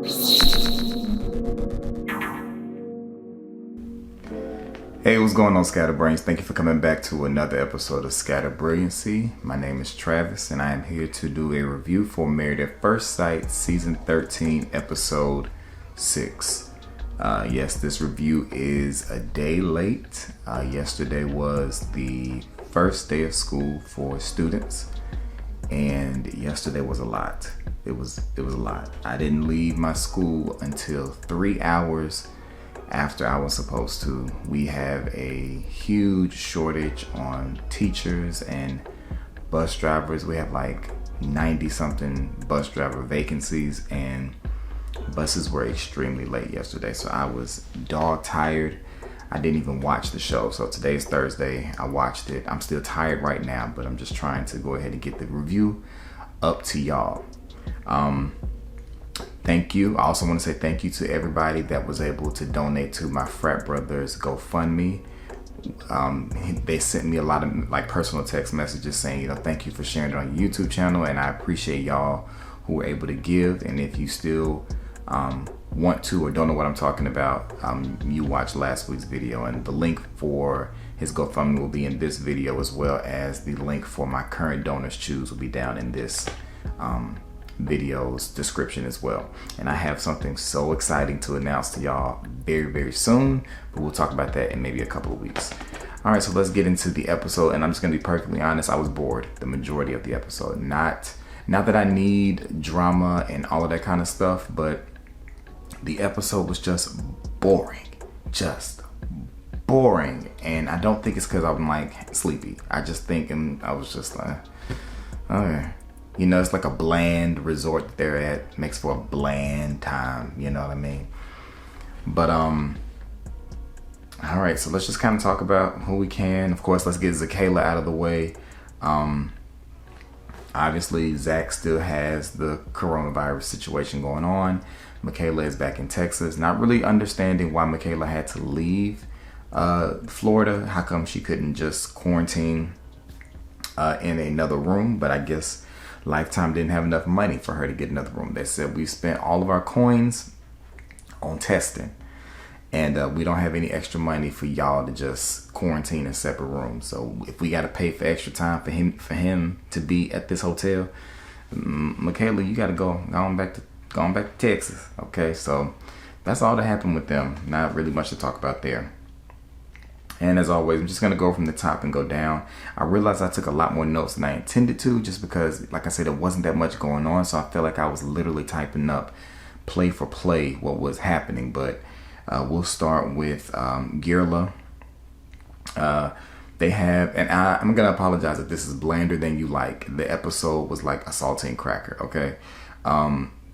Hey, what's going on, Scatterbrains? Thank you for coming back to another episode of Brilliancy. My name is Travis, and I am here to do a review for Married at First Sight, Season 13, Episode 6. Yes, this review is a day late. Yesterday was the first day of school for students, and yesterday was a lot. It was a lot. I didn't leave my school until 3 hours after I was supposed to. We have a huge shortage on teachers and bus drivers. We have like 90 something bus driver vacancies, and buses were extremely late yesterday. So I was dog tired. I didn't even watch the show. So today's Thursday. I watched it. I'm still tired right now, but I'm just trying to go ahead and get the review up to y'all. Thank you. I also want to say thank you to everybody that was able to donate to my Frat Brothers GoFundMe. They sent me a lot of like personal text messages saying, thank you for sharing it on your YouTube channel, and I appreciate y'all who were able to give. And if you still want to or don't know what I'm talking about, you watched last week's video, and the link for his GoFundMe will be in this video, as well as the link for my current donors choose will be down in this video's description as well. And I have something so exciting to announce to y'all very, very soon, but we'll talk about that in maybe a couple of weeks. All right, so let's get into the episode, and I'm just gonna be perfectly honest. I was bored the majority of the episode. Not that I need drama and all of that kind of stuff, but the episode was just boring, and I don't think it's because I'm like sleepy. I just think I was just like, okay. It's like a bland resort that they're at. Makes for a bland time, you know what I mean? But, all right, so let's just kind of talk about who we can. Of course, let's get Zakayla out of the way. Obviously, Zach still has the coronavirus situation going on. Michaela is back in Texas. Not really understanding why Michaela had to leave Florida. How come she couldn't just quarantine in another room? But I guess Lifetime didn't have enough money for her to get another room. They said we spent all of our coins on testing, and we don't have any extra money for y'all to just quarantine in separate rooms. So if we got to pay for extra time for him to be at this hotel, Michaela, you got to go on back to Texas. Okay, so that's all that happened with them. Not really much to talk about there. And as always, I'm just going to go from the top and go down. I realized I took a lot more notes than I intended to, just because, like I said, there wasn't that much going on. So I felt like I was literally typing up play for play what was happening. But we'll start with Girla. They have, and I'm going to apologize if this is blander than you like. The episode was like a saltine cracker, okay?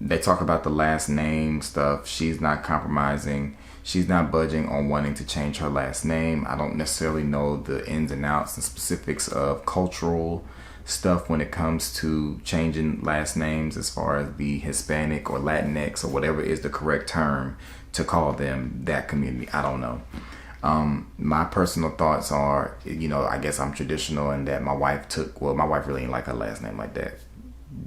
They talk about the last name stuff. She's not compromising. She's not budging on wanting to change her last name. I don't necessarily know the ins and outs and specifics of cultural stuff when it comes to changing last names, as far as the Hispanic or Latinx or whatever is the correct term to call them, that community. I don't know. My personal thoughts are, I guess I'm traditional in that my wife really ain't like her last name like that.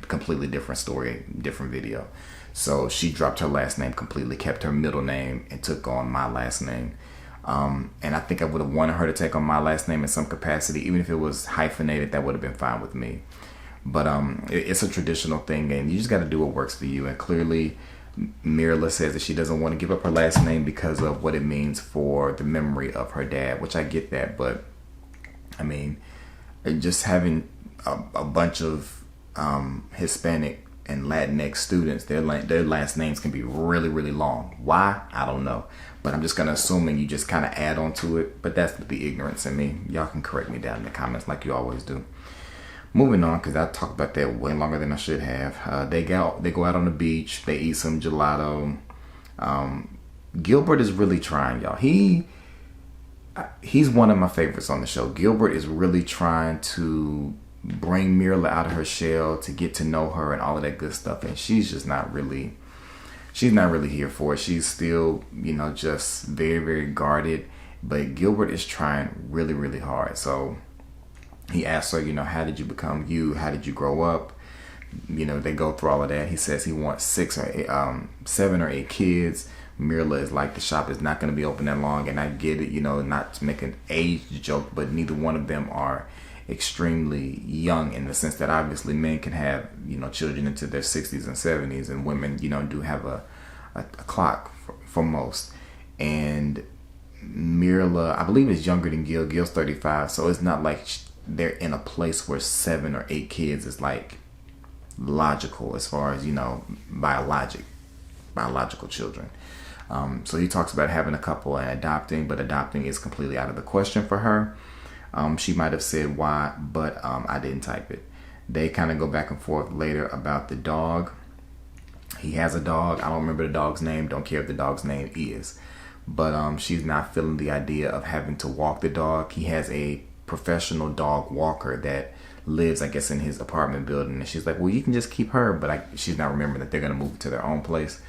Completely different story, different video. So she dropped her last name completely, kept her middle name, and took on my last name. And I think I would have wanted her to take on my last name in some capacity, even if it was hyphenated. That would have been fine with me. But it's a traditional thing, and you just got to do what works for you. And clearly, Mirla says that she doesn't want to give up her last name because of what it means for the memory of her dad, which I get that. But I mean, just having a bunch of Hispanic and Latinx students, their last names can be really, really long. Why? I don't know. But I'm just going to assume you just kind of add on to it. But that's the ignorance in me. Y'all can correct me down in the comments like you always do. Moving on, because I talked about that way longer than I should have. They go out on the beach. They eat some gelato. Gilbert is really trying, y'all. He's one of my favorites on the show. Gilbert is really trying to bring Mirla out of her shell, to get to know her and all of that good stuff, and she's just not really here for it. She's still just very, very guarded, but Gilbert is trying really, really hard. So he asked her, how did you become you? How did you grow up? they go through all of that. He says he wants 7 or 8 kids. Mirla is like, the shop is not going to be open that long, and I get it, not to make an age joke, but neither one of them are extremely young, in the sense that obviously men can have, children into their 60s and 70s, and women, do have a clock for most. And Mirla, I believe, is younger than Gil. Gil's 35, so it's not like they're in a place where 7 or 8 kids is like logical as far as, biological children. So he talks about having a couple and adopting, but adopting is completely out of the question for her. She might have said why, but I didn't type it. They kind of go back and forth later about the dog. He has a dog. I don't remember the dog's name. Don't care if the dog's name is. But she's not feeling the idea of having to walk the dog. He has a professional dog walker that lives, I guess, in his apartment building. And she's like, well, you can just keep her. But she's not remembering that they're going to move to their own place.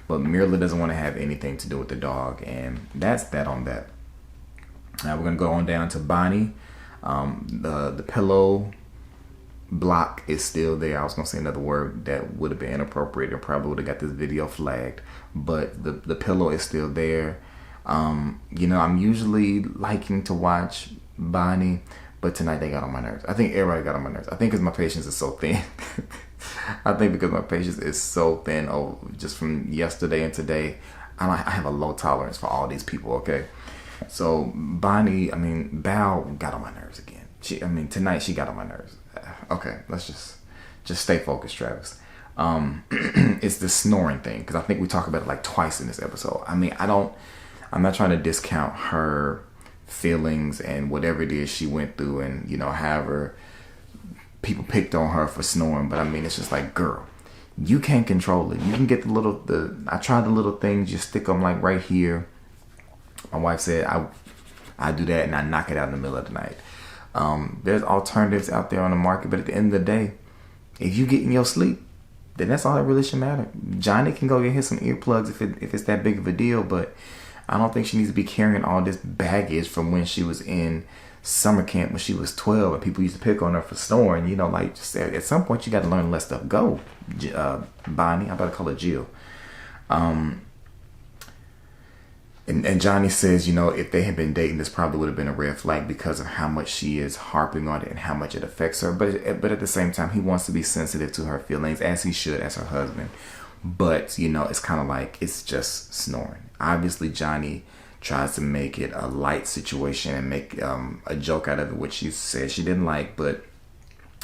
But Mirla doesn't want to have anything to do with the dog. And that's that on that. Now we're going to go on down to Bonnie. The pillow block is still there. I was going to say another word that would have been inappropriate and probably would have got this video flagged. But the pillow is still there. I'm usually liking to watch Bonnie, but tonight they got on my nerves. I think everybody got on my nerves. I think because my patience is so thin. Just from yesterday and today, I have a low tolerance for all these people, okay? So Bonnie, Bao got on my nerves again. Tonight she got on my nerves. Okay, let's just stay focused, Travis. It's the snoring thing, because I think we talk about it like twice in this episode. I'm not trying to discount her feelings and whatever it is she went through, and however people picked on her for snoring, but it's just like, girl, you can't control it. You can get I tried the little things, you stick them like right here. My wife said I do that and I knock it out in the middle of the night. There's alternatives out there on the market, but at the end of the day, if you get in your sleep, then that's all that really should matter. Johnny can go get him some earplugs if it's that big of a deal, but I don't think she needs to be carrying all this baggage from when she was in summer camp when she was 12 and people used to pick on her for snoring. Just at some point you got to learn to let stuff go. Bonnie, I better call her Jill. And Johnny says, if they had been dating, this probably would have been a red flag because of how much she is harping on it and how much it affects her. But at the same time, he wants to be sensitive to her feelings, as he should, as her husband. But, it's kind of like, it's just snoring. Obviously, Johnny tries to make it a light situation and make a joke out of it, which she said she didn't like. But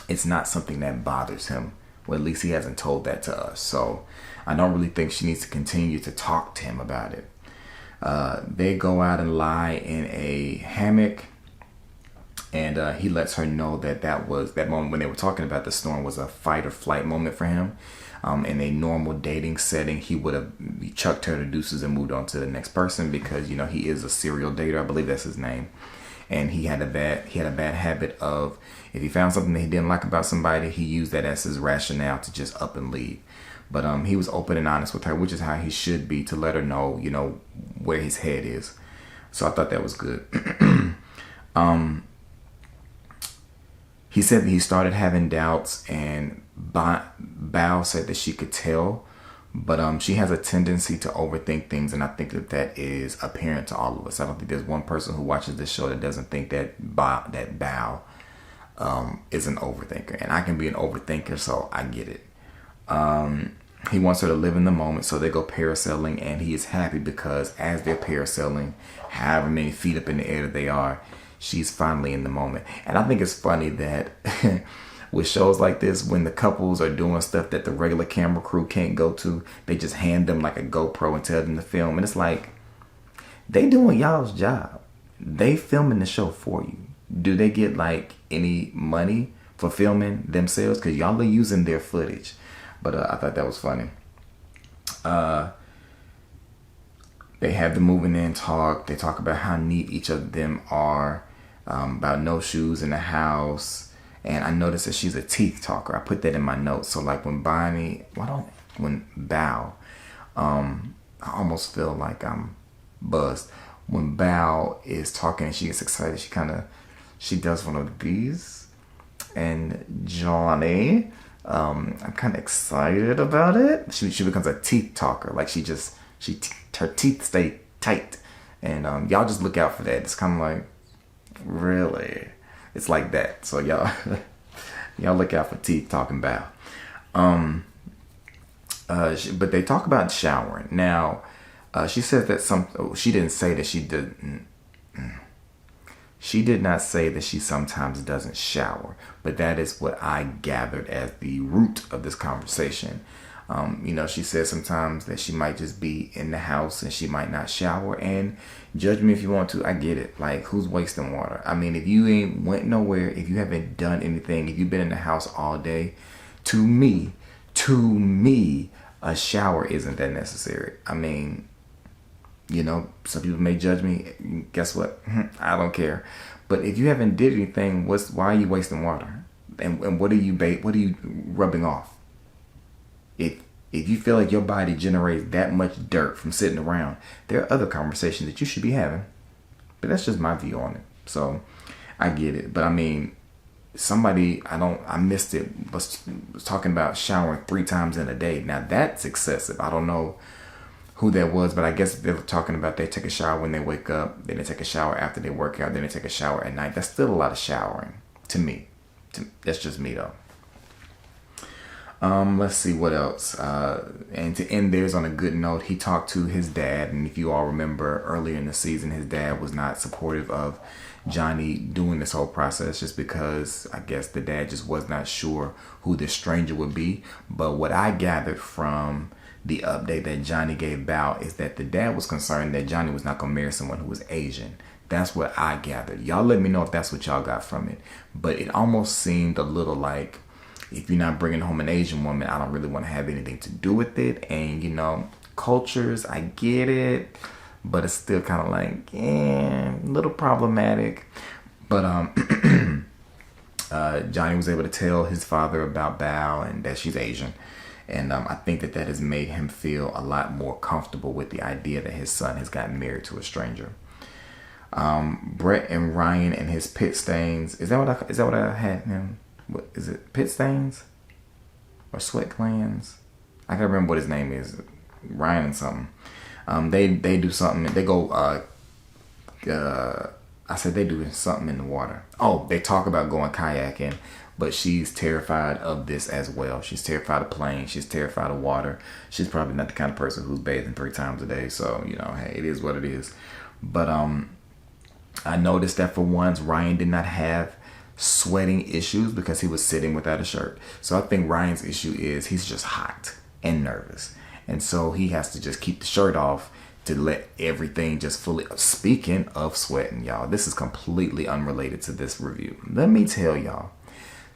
it's not something that bothers him. Well, at least he hasn't told that to us. So I don't really think she needs to continue to talk to him about it. They go out and lie in a hammock, and he lets her know that moment when they were talking about the storm was a fight or flight moment for him. In a normal dating setting, he would have chucked her to deuces and moved on to the next person, because he is a serial dater. I believe that's his name. And he had a bad habit of, if he found something that he didn't like about somebody, he used that as his rationale to just up and leave. But he was open and honest with her, which is how he should be, to let her know, where his head is. So I thought that was good. He said that he started having doubts, and Bao said that she could tell, but she has a tendency to overthink things, and I think that is apparent to all of us. I don't think there's one person who watches this show that doesn't think that Bao is an overthinker, and I can be an overthinker, so I get it. He wants her to live in the moment, so they go parasailing, and he is happy because as they're parasailing, however many feet up in the air they are, she's finally in the moment. And I think it's funny that with shows like this, when the couples are doing stuff that the regular camera crew can't go to, they just hand them like a GoPro and tell them to film. And it's like, they doing y'all's job. They filming the show for you. Do they get like any money for filming themselves? Because y'all are using their footage. But I thought that was funny. They have the moving in talk. They talk about how neat each of them are, about no shoes in the house. And I noticed that she's a teeth talker. I put that in my notes. So like when Bao, I almost feel like I'm buzzed. When Bao is talking and she gets excited, she does one of these. And Johnny, I'm kind of excited about it. She becomes a teeth talker. Like her teeth stay tight, and y'all just look out for that. It's kind of like, really, it's like that. So y'all y'all look out for teeth talking about. But they talk about showering. Now, she said that she didn't say that she didn't. She did not say that she sometimes doesn't shower, but that is what I gathered as the root of this conversation. She said sometimes that she might just be in the house and she might not shower. And judge me if you want to, I get it. Like, who's wasting water? I mean, if you ain't went nowhere, if you haven't done anything, if you've been in the house all day, to me, a shower isn't that necessary. I mean, some people may judge me. Guess what? I don't care. But if you haven't did anything, why are you wasting water? And what are you rubbing off? If you feel like your body generates that much dirt from sitting around, there are other conversations that you should be having. But that's just my view on it. So I get it. But I mean, I missed it, was talking about showering 3 times in a day. Now that's excessive. I don't know who that was, but I guess they were talking about they take a shower when they wake up, then they take a shower after they work out, then they take a shower at night. That's still a lot of showering to me. That's just me though. Let's see what else. And to end theirs on a good note, he talked to his dad, and if you all remember earlier in the season, his dad was not supportive of Johnny doing this whole process, just because I guess the dad just was not sure who this stranger would be. But what I gathered from the update that Johnny gave Bao is that the dad was concerned that Johnny was not going to marry someone who was Asian. That's what I gathered. Y'all let me know if that's what y'all got from it. But it almost seemed a little like, if you're not bringing home an Asian woman, I don't really want to have anything to do with it. And, cultures, I get it. But it's still kind of like, a little problematic. But Johnny was able to tell his father about Bao and that she's Asian. And I think that has made him feel a lot more comfortable with the idea that his son has gotten married to a stranger. Brett and Ryan and his pit stains. Is that what I had him? What is it? Pit stains or sweat glands? I can't remember what his name is. Ryan and something. They do something. They go. I said they do something in the water. Oh, they talk about going kayaking. But she's terrified of this as well. She's terrified of planes. She's terrified of water. She's probably not the kind of person who's bathing 3 times a day. So, hey, it is what it is. But I noticed that for once, Ryan did not have sweating issues because he was sitting without a shirt. So I think Ryan's issue is he's just hot and nervous. And so he has to just keep the shirt off to let everything just fully. Speaking of sweating, y'all, this is completely unrelated to this review. Let me tell y'all.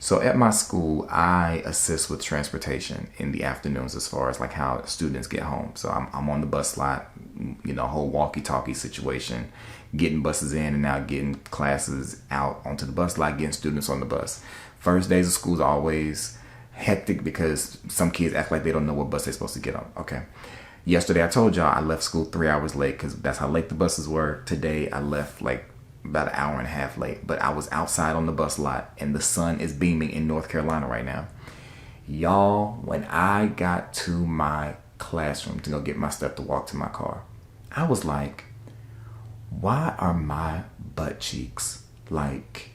So at my school, I assist with transportation in the afternoons as far as like how students get home. So I'm on the bus lot, whole walkie-talkie situation, getting buses in and out, getting classes out onto the bus lot, getting students on the bus. First days of school is always hectic because some kids act like they don't know what bus they're supposed to get on. Okay. Yesterday, I told y'all I left school 3 hours late because that's how late the buses were. Today, I left like about an hour and a half late, but I was outside on the bus lot and the sun is beaming in North Carolina right now. Y'all, when I got to my classroom to go get my stuff to walk to my car, I was like, why are my butt cheeks like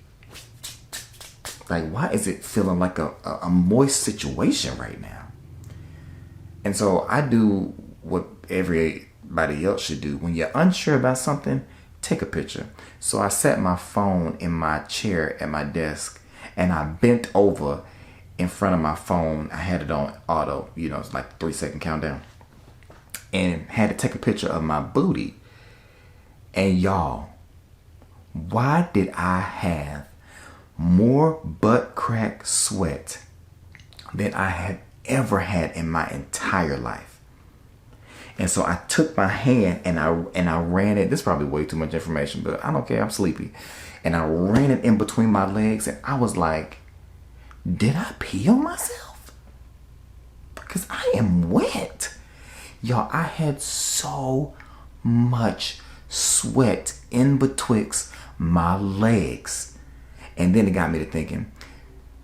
why is it feeling like a moist situation right now? And so I do what everybody else should do. When you're unsure about something, take a picture. So I set my phone in my chair at my desk and I bent over in front of my phone. I had it on auto, it's like 3-second countdown, and had to take a picture of my booty. And y'all, why did I have more butt crack sweat than I had ever had in my entire life? And so I took my hand and I ran it. This is probably way too much information, but I don't care. I'm sleepy. And I ran it in between my legs. And I was like, did I pee on myself? Because I am wet. Y'all, I had so much sweat in betwixt my legs. And then it got me to thinking,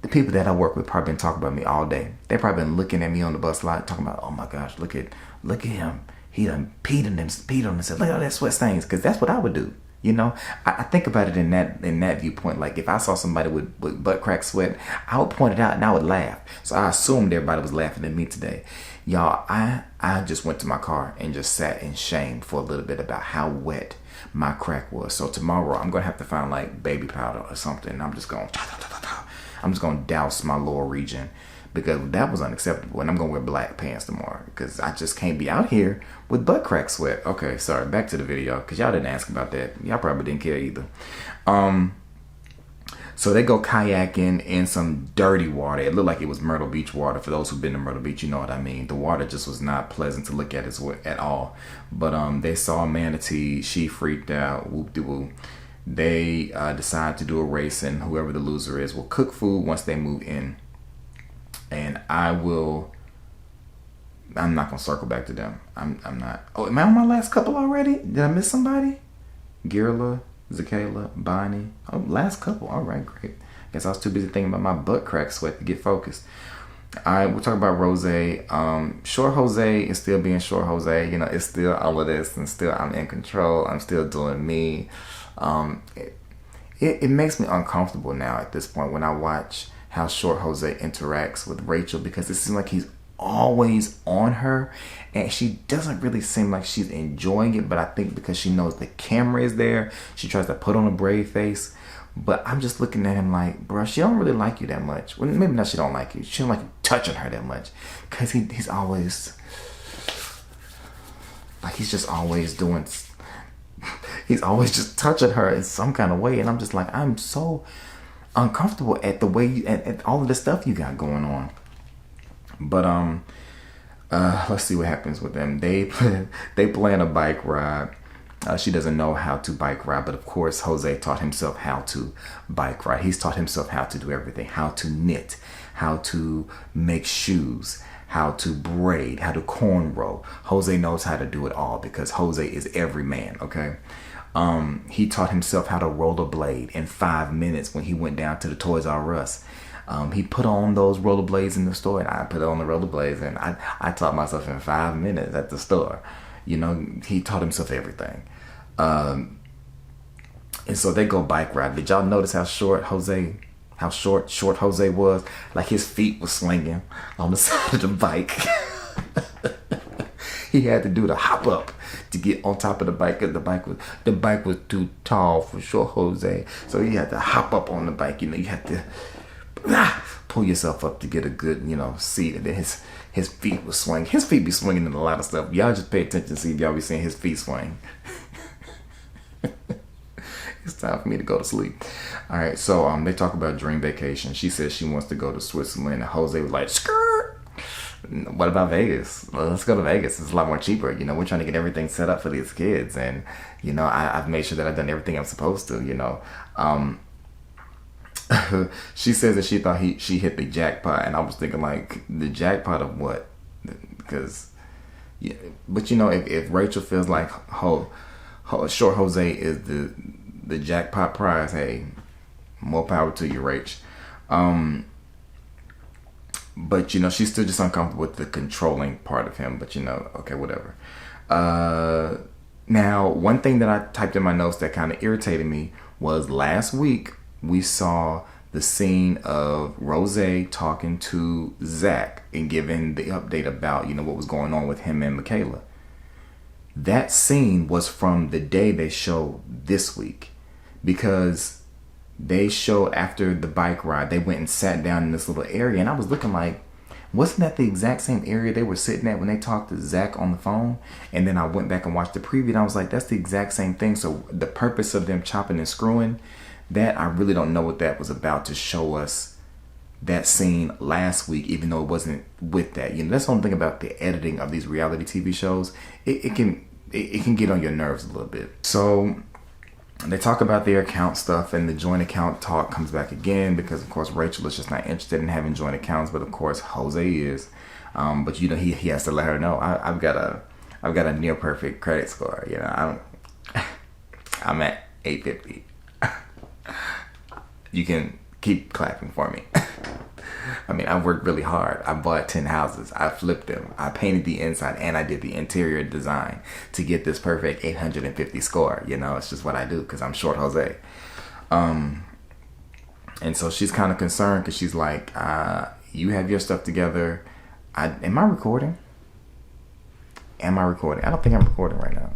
the people that I work with probably been talking about me all day. They probably been looking at me on the bus lot, talking about, oh my gosh, look at him. He done peed on himself. Look at all that sweat stains. Because that's what I would do. You know, I think about it in that viewpoint. Like if I saw somebody with butt crack sweat, I would point it out and I would laugh. So I assumed everybody was laughing at me today. Y'all, I just went to my car and just sat in shame for a little bit about how wet my crack was. So tomorrow I'm gonna have to find like baby powder or something. And I'm just gonna douse my lower region, because that was unacceptable. And I'm gonna wear black pants tomorrow because I just can't be out here with butt crack sweat. Okay, sorry, back to the video, because y'all didn't ask about that. Y'all probably didn't care either. So they go kayaking in some dirty water. It looked like it was Myrtle Beach water. For those who've been to Myrtle Beach, you know what I mean. The water just was not pleasant to look at at all. But they saw a manatee. She freaked out. Whoop-de-whoop. They decide to do a race, and whoever the loser is will cook food once they move in. And I'm not gonna circle back to them. I'm not. Oh, am I on my last couple already? Did I miss somebody? Girla, Zakayla, Bonnie. Oh, last couple. All right, great. Guess I was too busy thinking about my butt crack sweat to get focused. All right, we'll talk about Rose. Short Jose is still being Short Jose. You know, it's still all of this, and still I'm in control. I'm still doing me. It makes me uncomfortable now at this point when I watch how Short Jose interacts with Rachel, because it seems like he's always on her and she doesn't really seem like she's enjoying it. But I think because she knows the camera is there, she tries to put on a brave face. But I'm just looking at him like, bro, she don't really like you that much. Well, maybe not she don't like you. She don't like you touching her that much, because he's always like, he's just always doing, he's always just touching her in some kind of way. And I'm just like, I'm so uncomfortable at the way at all of the stuff you got going on. But let's see what happens with them. They plan a bike ride. She doesn't know how to bike ride, but of course Jose taught himself how to bike ride. He's taught himself how to do everything: how to knit, how to make shoes, how to braid, how to cornrow. Jose knows how to do it all because Jose is every man. Okay. He taught himself how to rollerblade in 5 minutes when he went down to the Toys R Us. He put on those rollerblades in the store, and I put on the rollerblades, and I taught myself in 5 minutes at the store. You know, he taught himself everything. And so they go bike ride. Did y'all notice how short Jose was? Like his feet were swinging on the side of the bike. He had to do the hop up to get on top of the bike, because the bike was too tall for Short Jose. So he had to hop up on the bike. You know, you had to pull yourself up to get a good, seat. And then his feet was swinging. His feet be swinging in a lot of stuff. Y'all just pay attention to see if y'all be seeing his feet swing. It's time for me to go to sleep. All right, so they talk about dream vacation. She says she wants to go to Switzerland, and Jose was like, skirt. What about Vegas? Well, let's go to Vegas. It's a lot more cheaper. We're trying to get everything set up for these kids, and I've made sure that I've done everything I'm supposed to. She says that she thought she hit the jackpot, and I was thinking, like, the jackpot of what? Because, yeah, but if Rachel feels like Short Jose is the jackpot prize, hey, more power to you, Rach. But she's still just uncomfortable with the controlling part of him. But okay, whatever. Now, one thing that I typed in my notes that kind of irritated me was last week we saw the scene of Rose talking to Zach and giving the update about what was going on with him and Michaela. That scene was from the day they showed this week, because they showed after the bike ride, they went and sat down in this little area, and I was looking like, wasn't that the exact same area they were sitting at when they talked to Zach on the phone? And then I went back and watched the preview, and I was like, that's the exact same thing. So the purpose of them chopping and screwing, that I really don't know what that was about, to show us that scene last week, even though it wasn't with that. That's the only thing about the editing of these reality TV shows. It can get on your nerves a little bit. So they talk about their account stuff, and the joint account talk comes back again, because of course Rachel is just not interested in having joint accounts, but of course Jose is. But he has to let her know, I've got a near perfect credit score. I'm at 850. You can Keep clapping for me. I mean, I worked really hard. I bought 10 houses. I flipped them. I painted the inside and I did the interior design to get this perfect 850 score. You know, it's just what I do because I'm short Jose. And so she's kind of concerned because she's like, you have your stuff together. Am I recording? I don't think I'm recording right now.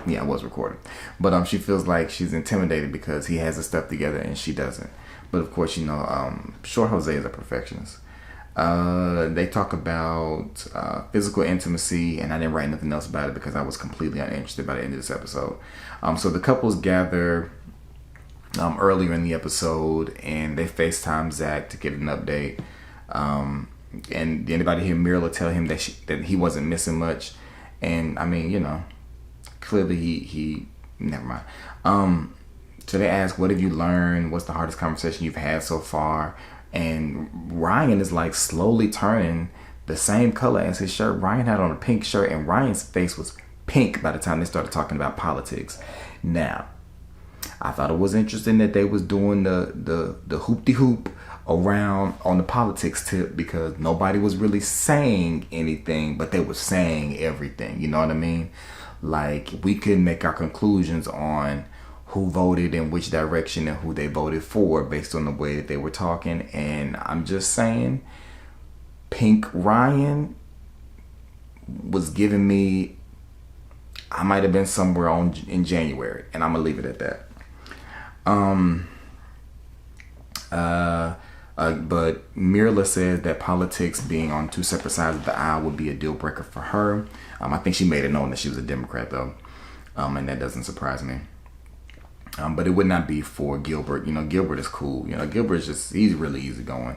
Yeah, I was recording. But she feels like she's intimidated because he has his stuff together and she doesn't. But of course, you know, short Jose is a perfectionist. They talk about physical intimacy, and I didn't write nothing else about it because I was completely uninterested by the end of this episode. So the couples gather earlier in the episode, and they FaceTime Zach to get an update. And anybody hear Mirla tell him that he wasn't missing much? And I mean, you know, clearly he never mind. So they ask, what have you learned? What's the hardest conversation you've had so far? And Ryan is like slowly turning the same color as his shirt. Ryan had on a pink shirt and Ryan's face was pink by the time they started talking about politics. Now, I thought it was interesting that they was doing the hoop-de-hoop around on the politics tip because nobody was really saying anything, but they were saying everything. You know what I mean? Like, we could make our conclusions on who voted in which direction and who they voted for based on the way that they were talking. And I'm just saying, Pink Ryan was giving me, I might have been somewhere in January, and I'm gonna leave it at that. But Mirla says that politics being on two separate sides of the aisle would be a deal breaker for her. I think she made it known that she was a Democrat though, and that doesn't surprise me. But it would not be for Gilbert. You know, Gilbert is cool. You know, Gilbert's he's really easygoing.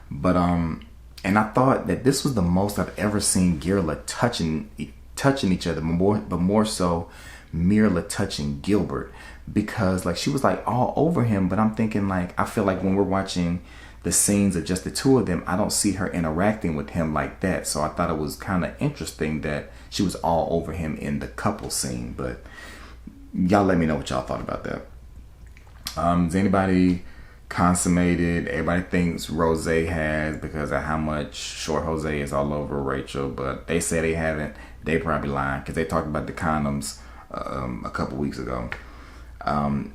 But and I thought that this was the most I've ever seen Girla touching each other, but more so Mirla touching Gilbert, because like she was like all over him. But I'm thinking like, I feel like when we're watching the scenes of just the two of them, I don't see her interacting with him like that. So I thought it was kind of interesting that she was all over him in the couple scene. But y'all let me know what y'all thought about that. Is anybody consummated? Everybody thinks Rose has because of how much short Jose is all over Rachel, but they say they haven't. They probably lying because they talked about the condoms a couple weeks ago.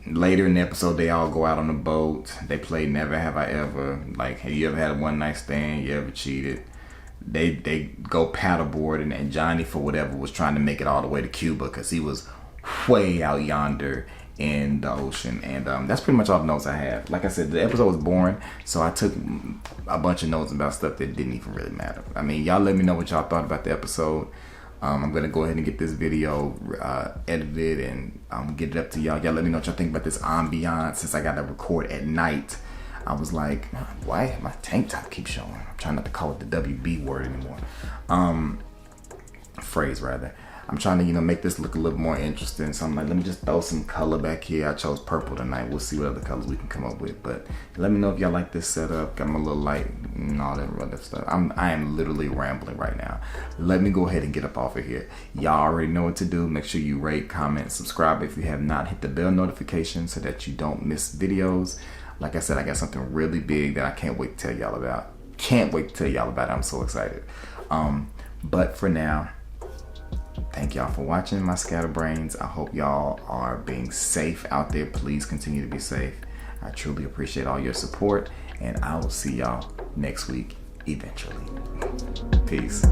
Later in the episode, they all go out on the boat. They play Never Have I Ever. Like, have you ever had a one night stand? You ever cheated? They go paddleboard, and Johnny, for whatever, was trying to make it all the way to Cuba because he was way out yonder in the ocean. And that's pretty much all the notes I have. Like I said, the episode was boring, so I took a bunch of notes about stuff that didn't even really matter. I mean, y'all let me know what y'all thought about the episode. I'm gonna go ahead and get this video edited and get it up to y'all. Y'all let me know what y'all think about this ambiance. Since I gotta record at night, I was like, why my tank top keeps showing? I'm trying not to call it the WB word anymore. Phrase rather. I'm trying to, you know, make this look a little more interesting. So I'm like, let me just throw some color back here. I chose purple tonight. We'll see what other colors we can come up with. But let me know if y'all like this setup. Got my little light and all that other stuff. I am literally rambling right now. Let me go ahead and get up off of here. Y'all already know what to do. Make sure you rate, comment, subscribe if you have not. Hit the bell notification so that you don't miss videos. Like I said, I got something really big that I can't wait to tell y'all about. I'm so excited. But for now, thank y'all for watching my scatterbrains. I hope y'all are being safe out there. Please continue to be safe. I truly appreciate all your support, and I will see y'all next week eventually. Peace.